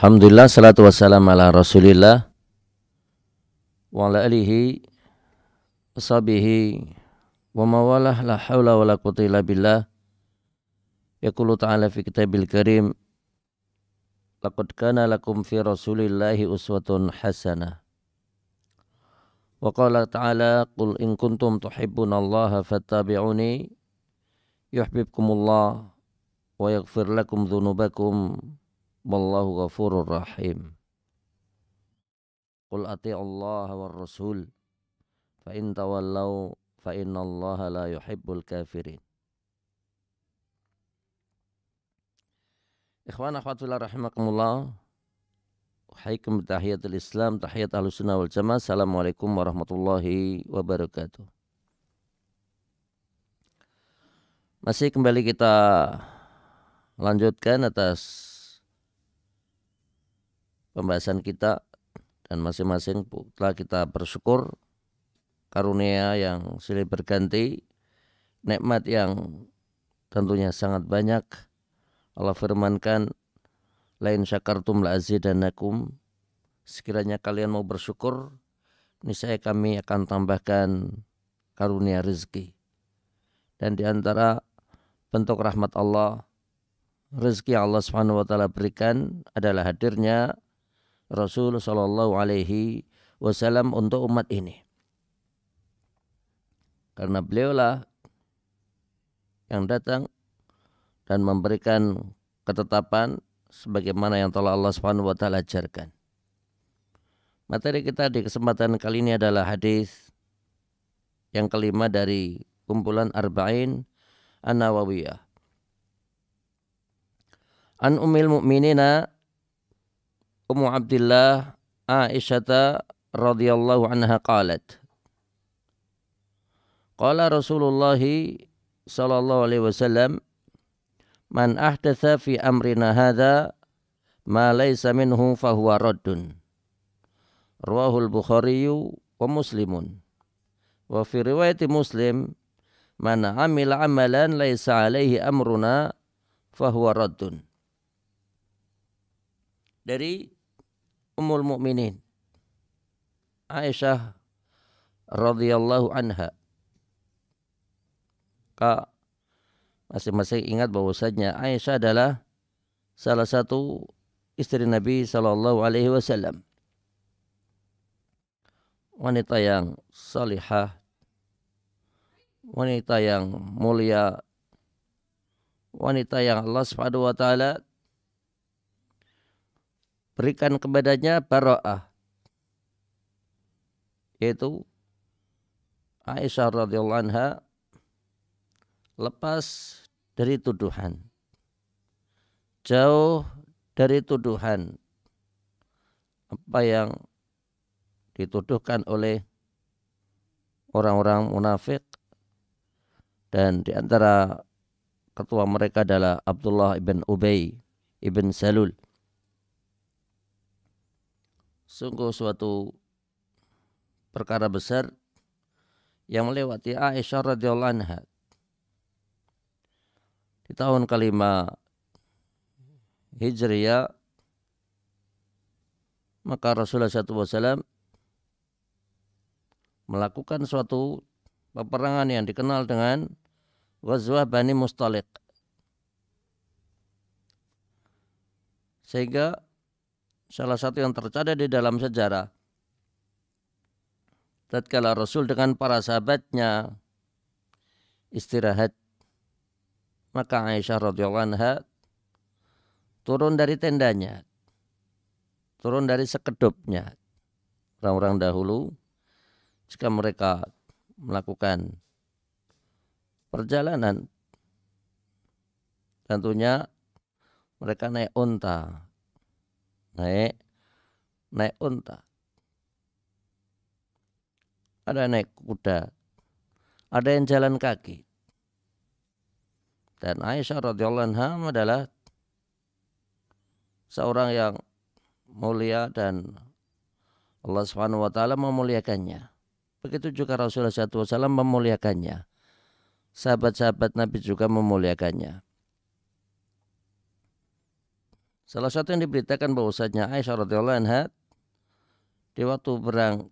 Alhamdulillah, salatu wassalam ala rasulillah wa ala alihi washabihi wa mawalah la hawla wa la quwwata illa billah. Yaqulu ta'ala fi kitabil karim, laqad kana lakum fi rasulillahi uswatun hasanah. Wa qala ta'ala, qul in kuntum tuhibbunallaha fattabi'uni yuhibbukumullah wa yaghfir lakum dhunubakum wallahu ghafurur rahim. Qul ati'ullaha war rasul fa in tawallaw fa innallaha la yuhibbul kafirin. Ikhwan akhwat fillah rahimakumullah. Wahaikum tahiyatul Islam, tahiyat Ahlussunnah wal Jamaah. Assalamualaikum warahmatullahi wabarakatuh. Masih kembali kita lanjutkan atas pembahasan kita, dan masing-masing telah kita bersyukur karunia yang silih berganti, nikmat yang tentunya sangat banyak. Allah firmankan, lain syakartum la azidannakum, sekiranya kalian mau bersyukur, niscaya kami akan tambahkan karunia rezeki. Dan di antara bentuk rahmat Allah, rezeki Allah Subhanahu wa taala berikan adalah hadirnya Rasul sallallahu alaihi wasallam untuk umat ini. Karena beliaulah yang datang dan memberikan ketetapan sebagaimana yang telah Allah Subhanahu wa taala ajarkan. Materi kita di kesempatan kali ini adalah hadis yang kelima dari kumpulan Arba'in An-Nawawiyah. An Ummil Mu'minina Ummu Abdillah Aisyah radhiyallahu anha qalat, qala Rasulullah sallallahu alaihi wasallam, man ahdatsa fi amrina hadza ma laysa minhu fahuwa raddun. Rawahul Bukhari wa Muslimun. Wa fi riwayati Muslim, man amila amalan laysa alaihi amruna fahuwa raddun. Dari Ummul Mukminin Aisyah radhiyallahu anha. Masing-masing ingat bahwasanya Aisyah adalah salah satu istri Nabi sallallahu alaihi wasallam. Wanita yang salihah, wanita yang mulia, wanita yang Allah Subhanahu wa taala berikan kepadanya bara'ah, yaitu Aisyah radhiyallahu anha lepas dari tuduhan, jauh dari tuduhan apa yang dituduhkan oleh orang-orang munafik, dan di antara ketua mereka adalah Abdullah ibn Ubay ibn Salul. Sungguh suatu perkara besar yang melewati Aisyah radhiyallahu anha. Di tahun kelima Hijriyah, maka Rasulullah SAW melakukan suatu peperangan yang dikenal dengan Ghazwah Bani Mustaliq. Sehingga salah satu yang tercatat di dalam sejarah, tatkala Rasul dengan para sahabatnya istirahat, maka Aisyah radhiyallahu anha turun dari tendanya, turun dari sekedupnya. Orang-orang dahulu jika mereka melakukan perjalanan, tentunya mereka naik unta, naik unta, ada naik kuda, ada yang jalan kaki. Dan Aisyah radhiyallahu anha adalah seorang yang mulia dan Allah Subhanahu wa taala memuliakannya. Begitu juga Rasulullah SAW memuliakannya. Sahabat-sahabat Nabi juga memuliakannya. Salah satu yang diberitakan bahwasanya Aisyah radhiyallahu anha di waktu perang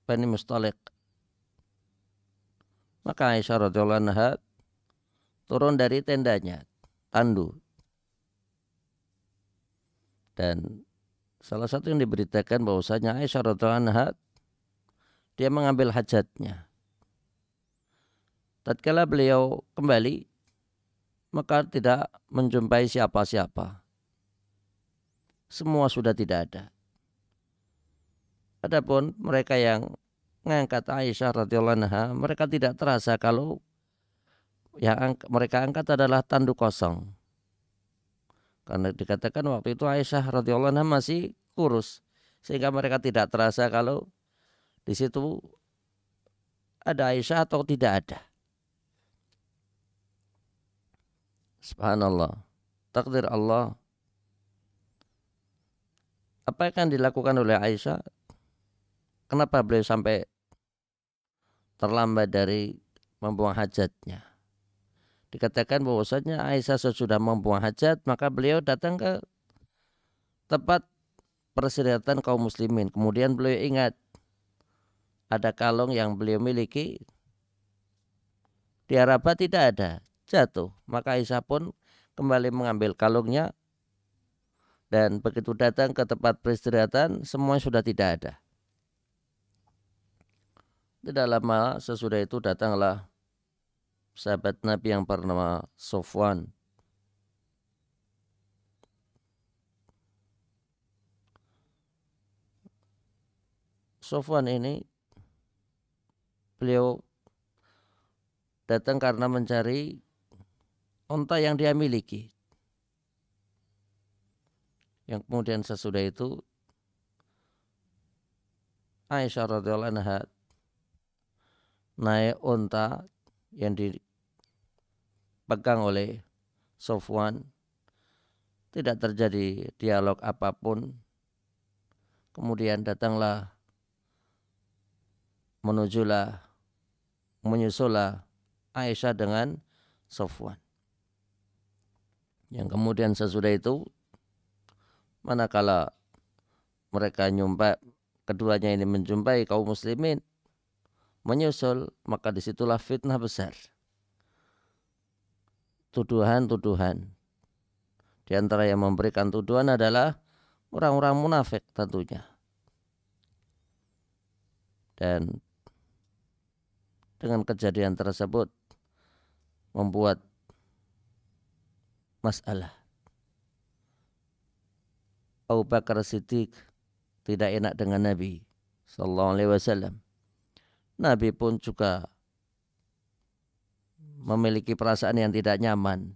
Bani Mustaliq, maka Aisyah radhiyallahu anha turun dari tendanya, tandu. Dan salah satu yang diberitakan bahwasanya Aisyah radhiyallahu anha dia mengambil hajatnya. Tatkala beliau kembali, maka tidak menjumpai siapa-siapa. Semua sudah tidak ada. Adapun mereka yang mengangkat Aisyah radhiyallahu anha, mereka tidak terasa kalau yang mereka angkat adalah tanduk kosong. Karena dikatakan waktu itu Aisyah radhiyallahu anha masih kurus, sehingga mereka tidak terasa kalau di situ ada Aisyah atau tidak ada. Subhanallah, takdir Allah. Apa yang akan dilakukan oleh Aisyah? Kenapa beliau sampai terlambat dari membuang hajatnya? Dikatakan bahwasanya Aisyah sesudah membuang hajat, maka beliau datang ke tempat peristirahatan kaum muslimin. Kemudian beliau ingat ada kalung yang beliau miliki, diharapkan tidak ada, jatuh. Maka Aisyah pun kembali mengambil kalungnya, dan begitu datang ke tempat peristirahatan, semua sudah tidak ada. Tidak lama sesudah itu datanglah sahabat Nabi yang bernama Sofwan. Sofwan ini beliau datang karena mencari unta yang dia miliki. Yang kemudian sesudah itu Aisyah radhiyallahu anha naik unta yang dipegang oleh Sofwan. Tidak terjadi dialog apapun. Kemudian datanglah menyusulah Aisyah dengan Sofwan. Yang kemudian sesudah itu, manakala mereka keduanya ini menjumpai kaum muslimin menyusul, maka disitulah fitnah besar. Tuduhan-tuduhan. Di antara yang memberikan tuduhan adalah orang-orang munafik tentunya. Dan dengan kejadian tersebut membuat masalah. Abu Bakar Siddiq tidak enak dengan Nabi sallallahu alaihi wasallam. Nabi pun juga memiliki perasaan yang tidak nyaman.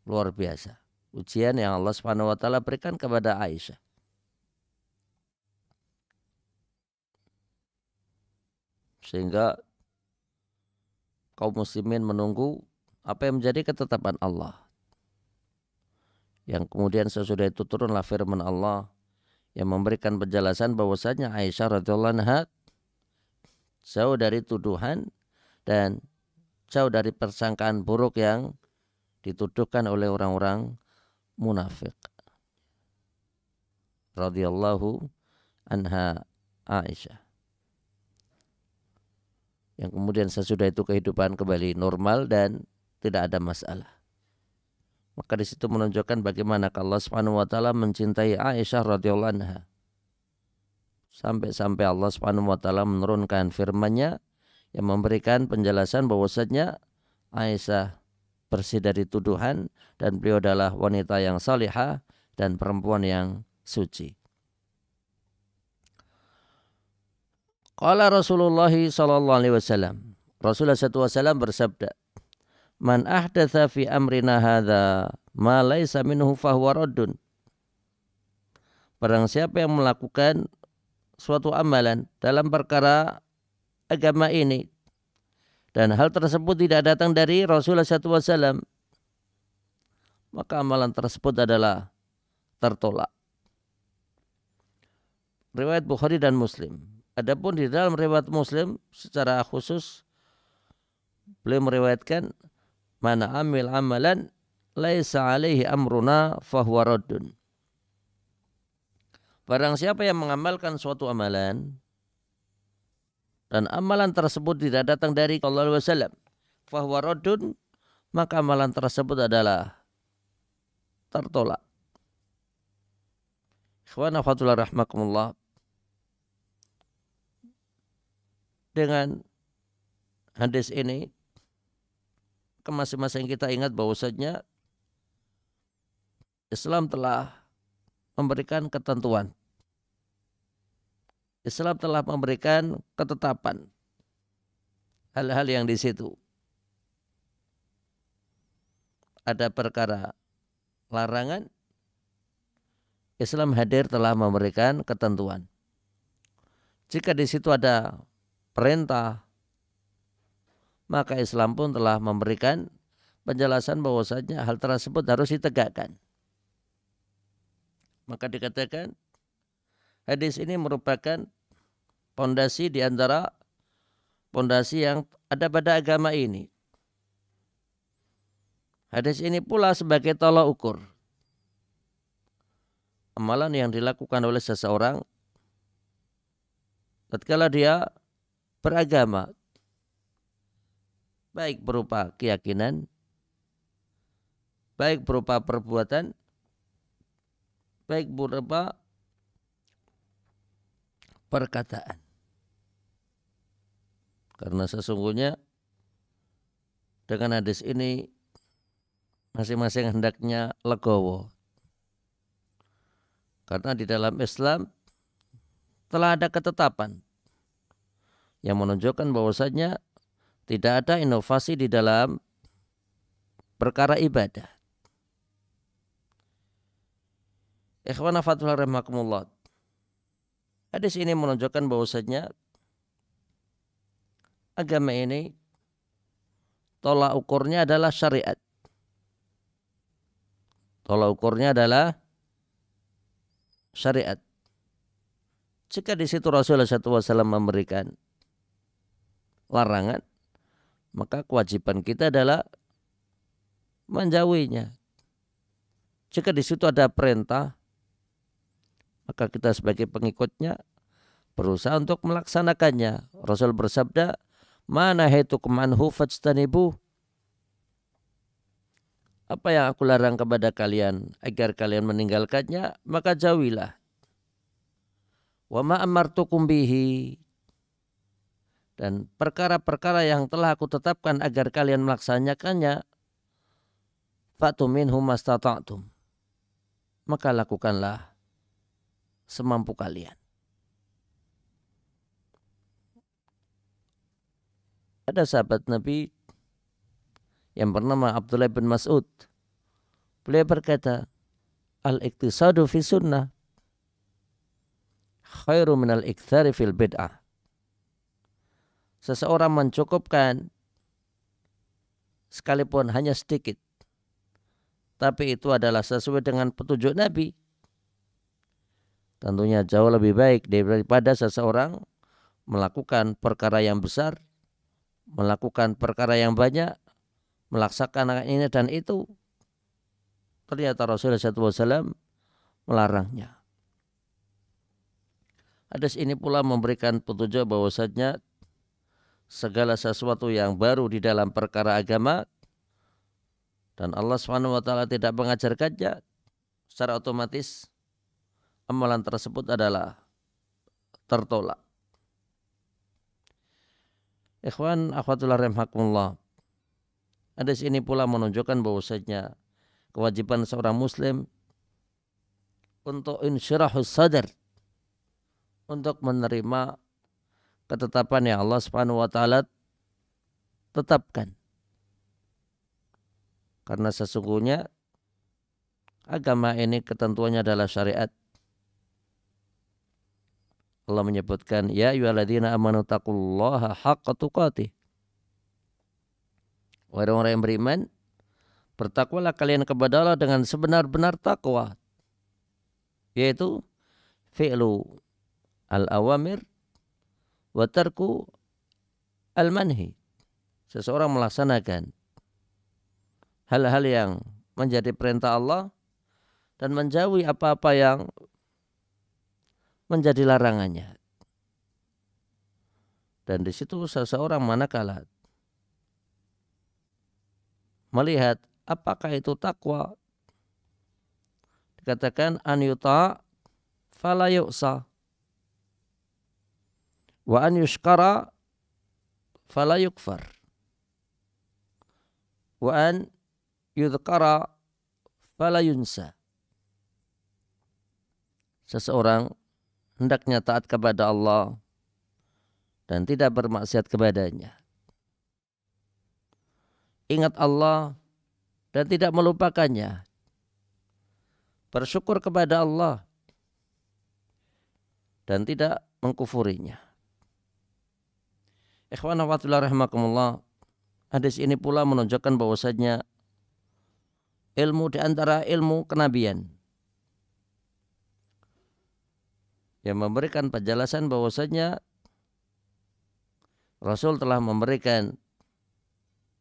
Luar biasa ujian yang Allah Subhanahu wa taala berikan kepada Aisyah. Sehingga kaum muslimin menunggu apa yang menjadi ketetapan Allah. Yang kemudian sesudah itu turunlah firman Allah yang memberikan penjelasan bahwasanya Aisyah radhiyallahu anha jauh dari tuduhan dan jauh dari persangkaan buruk yang dituduhkan oleh orang-orang munafik. Radhiyallahu anha Aisyah. Yang kemudian sesudah itu kehidupan kembali normal dan tidak ada masalah. Maka di situ menunjukkan bagaimana Allah Subhanahu wa taala mencintai Aisyah radhiyallahu anha. Sampai-sampai Allah Subhanahu wa taala menurunkan firman-Nya yang memberikan penjelasan bahwasanya Aisyah bersih dari tuduhan dan beliau adalah wanita yang salihah dan perempuan yang suci. Qala Rasulullah sallallahu alaihi wasallam. Rasulullah SAW bersabda, "Man ahdatsa fi amrina hadza ma laisa minhu fahuwa raddun." Barang siapa yang melakukan suatu amalan dalam perkara agama ini dan hal tersebut tidak datang dari Rasulullah SAW, maka amalan tersebut adalah tertolak. Riwayat Bukhari dan Muslim. Adapun di dalam riwayat Muslim secara khusus beliau meriwayatkan, "Mana amil amalan laisa alaihi amruna fahuwa raddun. Barang siapa yang mengamalkan suatu amalan dan amalan tersebut tidak datang dari Allah SAW, fahuwa raddun, maka amalan tersebut adalah tertolak. Ikhwana fatullah rahmakumullah. Dengan hadis ini ke masing-masing kita ingat bahwasanya Islam telah memberikan ketentuan. Islam telah memberikan ketetapan hal-hal yang di situ ada perkara larangan. Islam hadir telah memberikan ketentuan. Jika di situ ada perintah, maka Islam pun telah memberikan penjelasan bahwasanya hal tersebut harus ditegakkan. Maka dikatakan hadis ini merupakan pondasi di antara pondasi yang ada pada agama ini. Hadis ini pula sebagai tolak ukur amalan yang dilakukan oleh seseorang tatkala dia beragama, baik berupa keyakinan, baik berupa perbuatan, baik berupa perkataan. Karena sesungguhnya dengan hadis ini masing-masing hendaknya legowo. Karena di dalam Islam telah ada ketetapan yang menunjukkan bahwasanya tidak ada inovasi di dalam perkara ibadah. Ikhwana fatullah rahimakumullah. Hadis ini menunjukkan bahwasanya agama ini tolak ukurnya adalah syariat. Tolak ukurnya adalah syariat. Jika di situ Rasulullah SAW memberikan larangan, maka kewajiban kita adalah menjauhinya. Jika di situ ada perintah, maka kita sebagai pengikutnya berusaha untuk melaksanakannya. Rasul bersabda, "Mana haitukum anhu fajtanibuh." Apa yang aku larang kepada kalian agar kalian meninggalkannya, maka jauhilah. Wa ma amartukum bihi, dan perkara-perkara yang telah aku tetapkan agar kalian melaksanakannya, fa'tu minhum mastata'tum, maka lakukanlah semampu kalian. Ada sahabat Nabi yang bernama Abdullah bin Mas'ud. Beliau berkata, al-iktisadu fi sunnah khairu minal iktsari fil bid'ah. Seseorang mencukupkan sekalipun hanya sedikit, tapi itu adalah sesuai dengan petunjuk Nabi, tentunya jauh lebih baik daripada seseorang melakukan perkara yang besar, melakukan perkara yang banyak, melaksanakan ini dan itu, ternyata Rasulullah SAW melarangnya. Hadis ini pula memberikan petunjuk bahwasanya segala sesuatu yang baru di dalam perkara agama dan Allah SWT tidak mengajarkannya, secara otomatis amalan tersebut adalah tertolak. Ikhwan akhwatullah rahimakumullah. Hadis ini pula menunjukkan bahwasanya kewajiban seorang muslim untuk insyirahus sadar, untuk menerima ketetapan yang Allah Subhanahu wa taala tetapkan. Karena sesungguhnya agama ini ketentuannya adalah syariat. Allah menyebutkan, ya ayyuhalladzina amanu taqullaha haqqa tuqatih. Wahai orang yang beriman, bertakwalah kalian kepada Allah dengan sebenar-benar takwa, yaitu fi'lu al-awamir wa tarku al-manhi. Seseorang melaksanakan hal-hal yang menjadi perintah Allah dan menjauhi apa-apa yang menjadi larangannya. Dan di situ seseorang manakala melihat apakah itu takwa, dikatakan an yuta fala yu'sa wa an yushkara fala yukfar wa an yudhkara fala yunsa. Seseorang hendaknya taat kepada Allah dan tidak bermaksiat kepadanya. Ingat Allah dan tidak melupakannya. Bersyukur kepada Allah dan tidak mengkufurinya. Ikhwan wa fillah rahimakumullah, hadis ini pula menunjukkan bahwasanya ilmu di antara ilmu kenabian yang memberikan penjelasan bahwasanya Rasul telah memberikan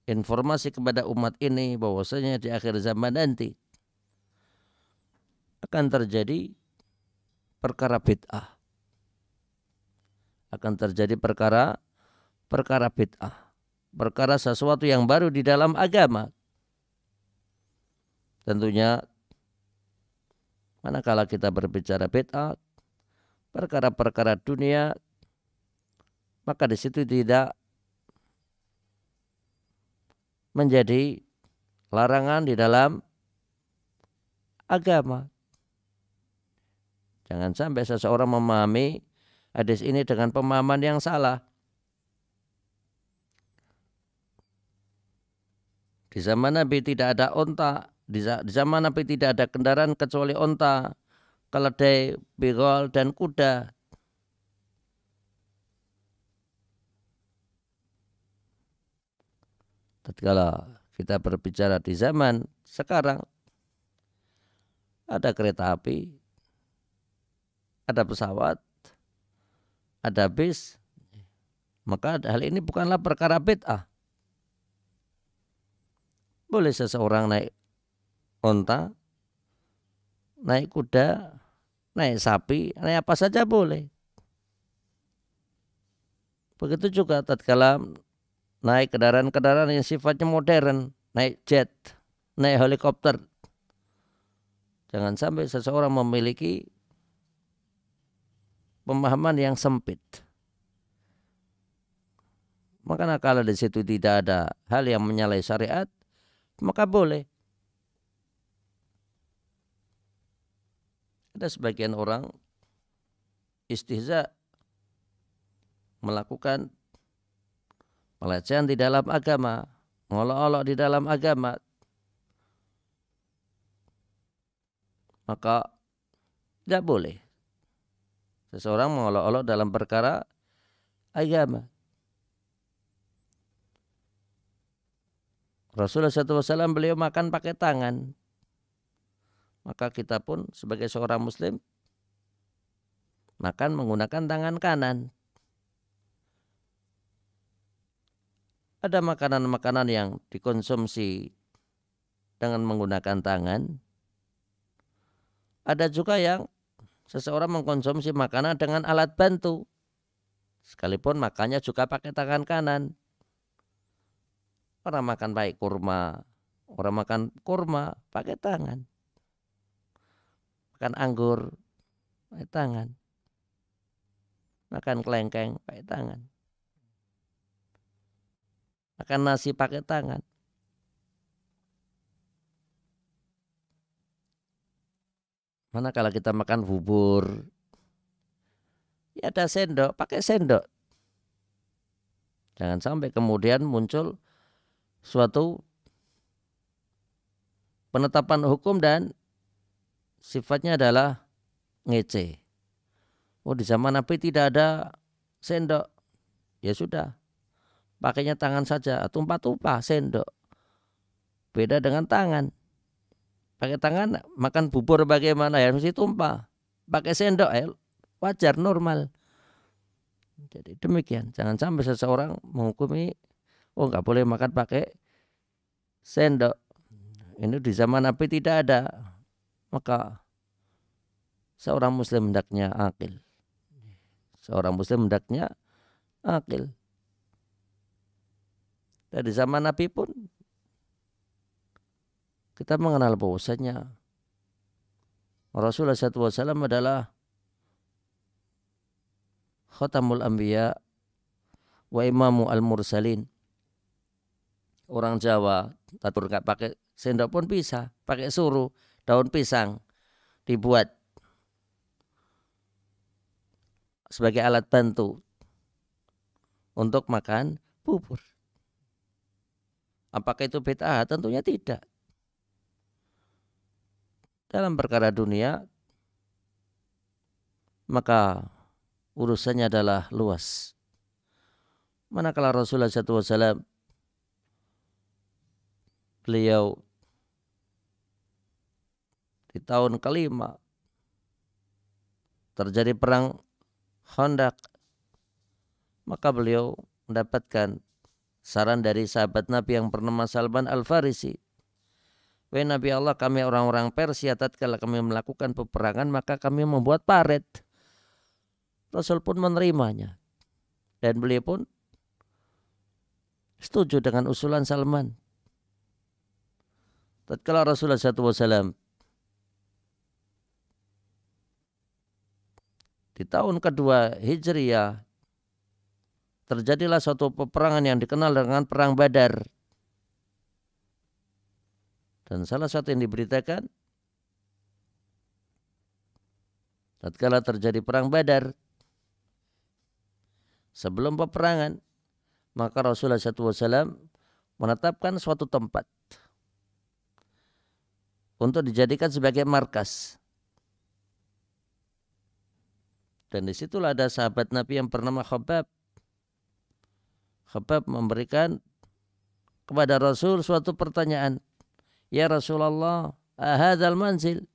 informasi kepada umat ini bahwasanya di akhir zaman nanti akan terjadi perkara bid'ah. Akan terjadi perkara bid'ah. Perkara sesuatu yang baru di dalam agama. Tentunya manakala kita berbicara bid'ah, perkara-perkara dunia, maka di situ tidak menjadi larangan di dalam agama. Jangan sampai seseorang memahami hadis ini dengan pemahaman yang salah. Di zaman Nabi tidak ada onta, di zaman Nabi tidak ada kendaraan kecuali onta, keledai, bigol, dan kuda. Tatkala kita berbicara di zaman sekarang, ada kereta api, ada pesawat, ada bis, maka hal ini bukanlah perkara bid'ah. Boleh seseorang naik onta, naik kuda, naik sapi, naik apa saja boleh. Begitu juga tatkala naik kendaraan-kendaraan yang sifatnya modern, naik jet, naik helikopter. Jangan sampai seseorang memiliki pemahaman yang sempit. Maka kalau di situ tidak ada hal yang menyalahi syariat, maka boleh. Ada sebagian orang istihza, melakukan pelecehan di dalam agama, mengolok-olok di dalam agama, maka tidak boleh seseorang mengolok-olok dalam perkara agama. Rasulullah SAW beliau makan pakai tangan, maka kita pun sebagai seorang muslim makan menggunakan tangan kanan. Ada makanan-makanan yang dikonsumsi dengan menggunakan tangan. Ada juga yang seseorang mengkonsumsi makanan dengan alat bantu, sekalipun makannya juga pakai tangan kanan. Orang makan baik kurma, orang makan kurma pakai tangan. Makan anggur pakai tangan. Makan kelengkeng pakai tangan. Makan nasi pakai tangan. Mana kalau kita makan bubur, ya ada sendok, pakai sendok. Jangan sampai kemudian muncul suatu penetapan hukum dan sifatnya adalah ngece. Oh, di zaman Nabi tidak ada sendok. Ya sudah, pakainya tangan saja, tumpah-tumpah sendok. Beda dengan tangan. Pakai tangan makan bubur bagaimana ya, mesti tumpah. Pakai sendok ya wajar, normal. Jadi demikian, jangan sampai seseorang menghukumi, oh nggak boleh makan pakai sendok. ini di zaman Nabi tidak ada, maka seorang muslim hendaknya akil. Seorang muslim hendaknya akil. Dan di zaman Nabi pun kita mengenal bahwasanya Rasulullah SAW adalah khatamul anbiya wa imamu al-mursalin. Orang Jawa tatur nggak pakai sendok pun bisa, pakai suruh daun pisang dibuat sebagai alat bantu untuk makan bubur. Apakah itu bid'ah? Tentunya tidak. Dalam perkara dunia maka urusannya adalah luas. Manakala Rasulullah SAW beliau di tahun kelima terjadi perang Khandaq, maka beliau mendapatkan saran dari sahabat Nabi yang bernama Salman Al-Farisi. Wahai Nabi Allah, kami orang-orang Persia tatkala kami melakukan peperangan maka kami membuat paret. Rasul pun menerimanya dan beliau pun setuju dengan usulan Salman. Tatkala Rasulullah SAW di tahun kedua Hijriyah terjadilah suatu peperangan yang dikenal dengan Perang Badar. Dan salah satu yang diberitakan tatkala terjadi Perang Badar, sebelum peperangan, maka Rasulullah SAW menetapkan suatu tempat untuk dijadikan sebagai markas. Dan disitulah ada sahabat Nabi yang bernama Khabbab. Khabbab memberikan kepada Rasul suatu pertanyaan. Ya Rasulullah, ahadzal manzil,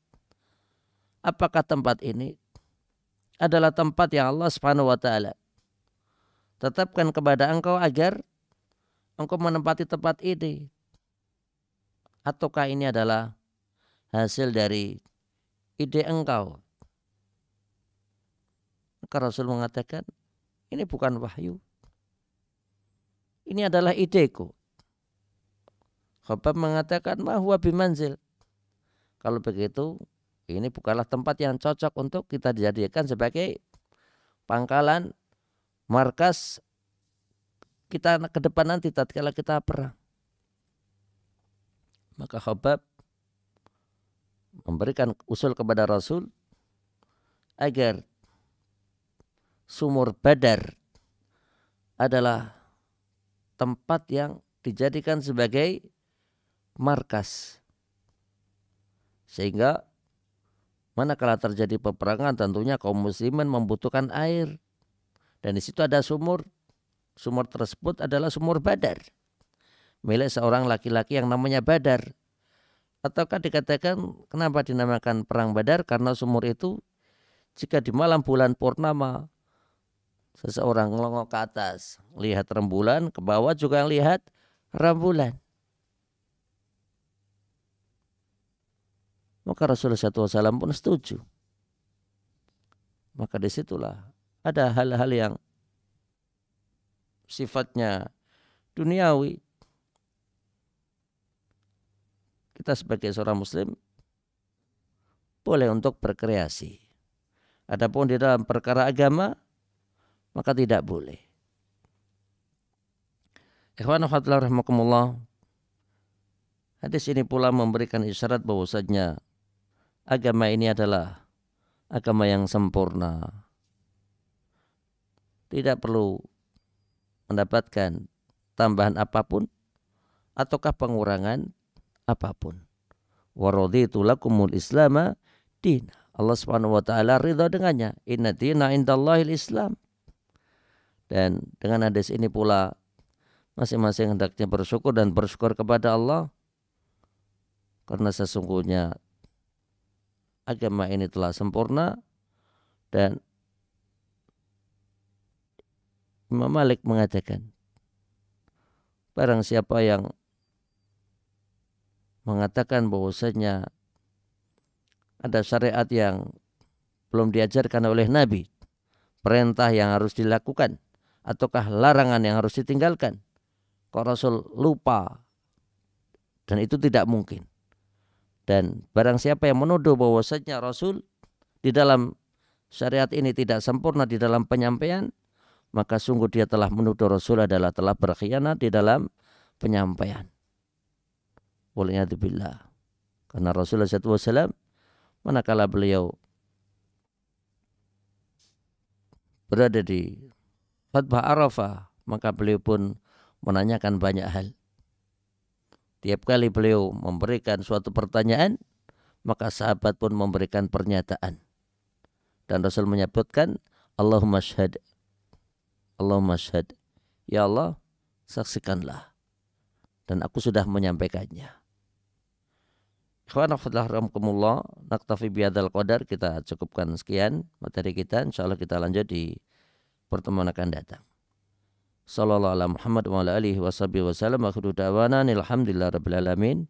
apakah tempat ini adalah tempat yang Allah Subhanahu wa taala tetapkan kepada engkau agar engkau menempati tempat ini, ataukah ini adalah hasil dari ide engkau? Maka Rasul mengatakan, ini bukan wahyu, ini adalah ideku. Khabbab mengatakan, ma huwa bimanzil, kalau begitu ini bukanlah tempat yang cocok untuk kita dijadikan sebagai pangkalan markas kita ke depan nanti tatkala kita perang. Maka Khabbab memberikan usul kepada Rasul agar sumur Badar adalah tempat yang dijadikan sebagai markas, sehingga manakala terjadi peperangan tentunya kaum muslimin membutuhkan air, dan di situ ada sumur. Sumur tersebut adalah sumur Badar, milik seorang laki-laki yang namanya Badar. Ataukah dikatakan kenapa dinamakan Perang Badar? Karena sumur itu jika di malam bulan purnama seseorang ngelongok ke atas lihat rembulan, ke bawah juga lihat rembulan, maka Rasulullah SAW pun setuju. Maka disitulah ada hal-hal yang sifatnya duniawi. Kita sebagai seorang muslim boleh untuk berkreasi. Adapun di dalam perkara agama maka tidak boleh. Ikhwan fillah rahimakumullah. Hadis ini pula memberikan isyarat bahwasanya agama ini adalah agama yang sempurna. Tidak perlu mendapatkan tambahan apapun ataukah pengurangan apapun. Wa raditu lakumul islama din. Allah Subhanahu wa taala ridha dengannya. Inna dina indallahil Islam. Dan dengan hadis ini pula masing-masing hendaknya bersyukur dan bersyukur kepada Allah, karena sesungguhnya agama ini telah sempurna. Dan Imam Malik mengatakan, barang siapa yang mengatakan bahwasanya ada syariat yang belum diajarkan oleh Nabi, perintah yang harus dilakukan ataukah larangan yang harus ditinggalkan, kok Rasul lupa? Dan itu tidak mungkin. Dan barang siapa yang menuduh bahwasanya Rasul di dalam syariat ini tidak sempurna di dalam penyampaian, maka sungguh dia telah menuduh Rasul adalah telah berkhianat di dalam penyampaian. Waliyadzubillah. Karena Rasulullah SAW manakala beliau berada di khutbah Arafah, maka beliau pun menanyakan banyak hal. Tiap kali beliau memberikan suatu pertanyaan, maka sahabat pun memberikan pernyataan. Dan Rasul menyebutkan, Allahumma syhad, Allahumma syhad, ya Allah saksikanlah, dan aku sudah menyampaikannya. Ikhwan fillah rahimakumullah, naktafi bihadzal qadar, kita cukupkan sekian materi kita. Insyaallah kita lanjut di pertemuan akan datang. Sallallahu ala Muhammad wa ala alihi wa sahbihi wa sallam. Akhiru da'wana alhamdulillah rabbil alamin.